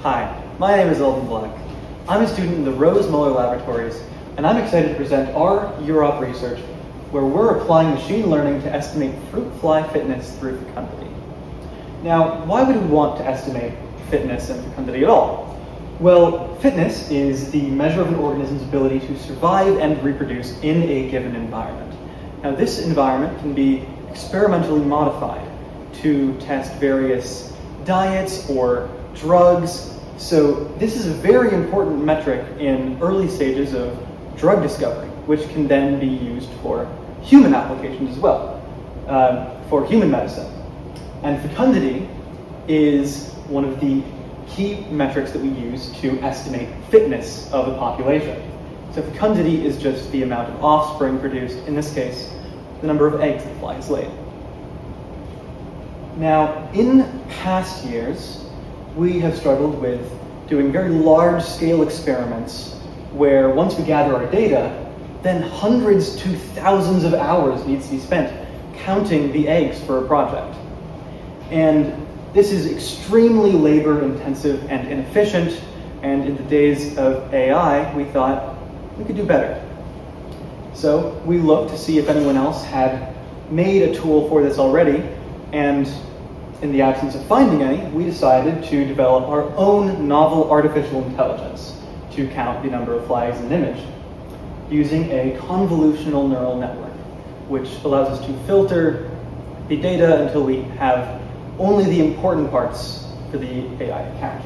Hi, my name is Alden Black. I'm a student in the Rose-Mueller laboratories, and I'm excited to present our UROP research, where we're applying machine learning to estimate fruit fly fitness through fecundity. Now, why would we want to estimate fitness and fecundity at all? Well, fitness is the measure of an organism's ability to survive and reproduce in a given environment. Now, this environment can be experimentally modified to test various diets or drugs. So this is a very important metric in early stages of drug discovery, which can then be used for human applications as well, for human medicine. And fecundity is one of the key metrics that we use to estimate fitness of a population. So fecundity is just the amount of offspring produced, in this case, the number of eggs the fly has laid. Now, in past years, we have struggled with doing very large-scale experiments where once we gather our data, then hundreds to thousands of hours needs to be spent counting the eggs for a project. And this is extremely labor-intensive and inefficient, and in the days of AI, we thought we could do better. So we looked to see if anyone else had made a tool for this already, and in the absence of finding any, we decided to develop our own novel artificial intelligence to count the number of flies in an image using a convolutional neural network, which allows us to filter the data until we have only the important parts for the AI to count.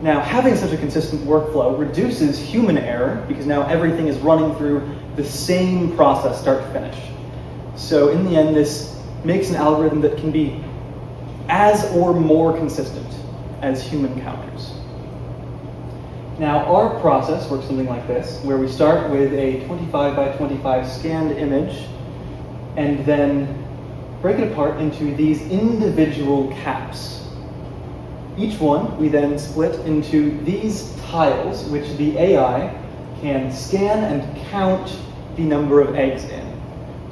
Now, having such a consistent workflow reduces human error because now everything is running through the same process start to finish. So in the end, this makes an algorithm that can be as or more consistent as human counters. Now, our process works something like this, where we start with a 25 by 25 scanned image and then break it apart into these individual caps. Each one we then split into these tiles, which the AI can scan and count the number of eggs in.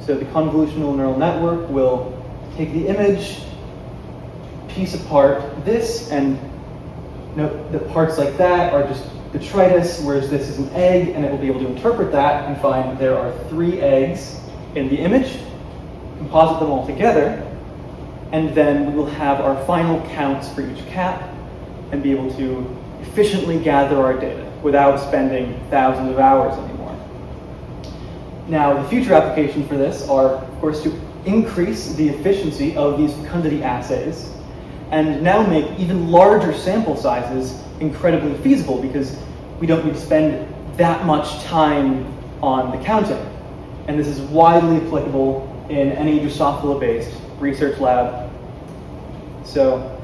So the convolutional neural network will take the image, piece apart this, and note that parts like that are just detritus, whereas this is an egg, and it will be able to interpret that and find there are 3 eggs in the image, composite them all together, and then we will have our final counts for each cap and be able to efficiently gather our data without spending thousands of hours anymore. Now, the future applications for this are, of course, to increase the efficiency of these fecundity assays and now make even larger sample sizes incredibly feasible because we don't need to spend that much time on the counting. And this is widely applicable in any Drosophila-based research lab. So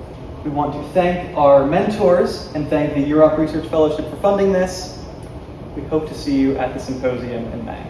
we want to thank our mentors and thank the UROP Research Fellowship for funding this. We hope to see you at the symposium in May.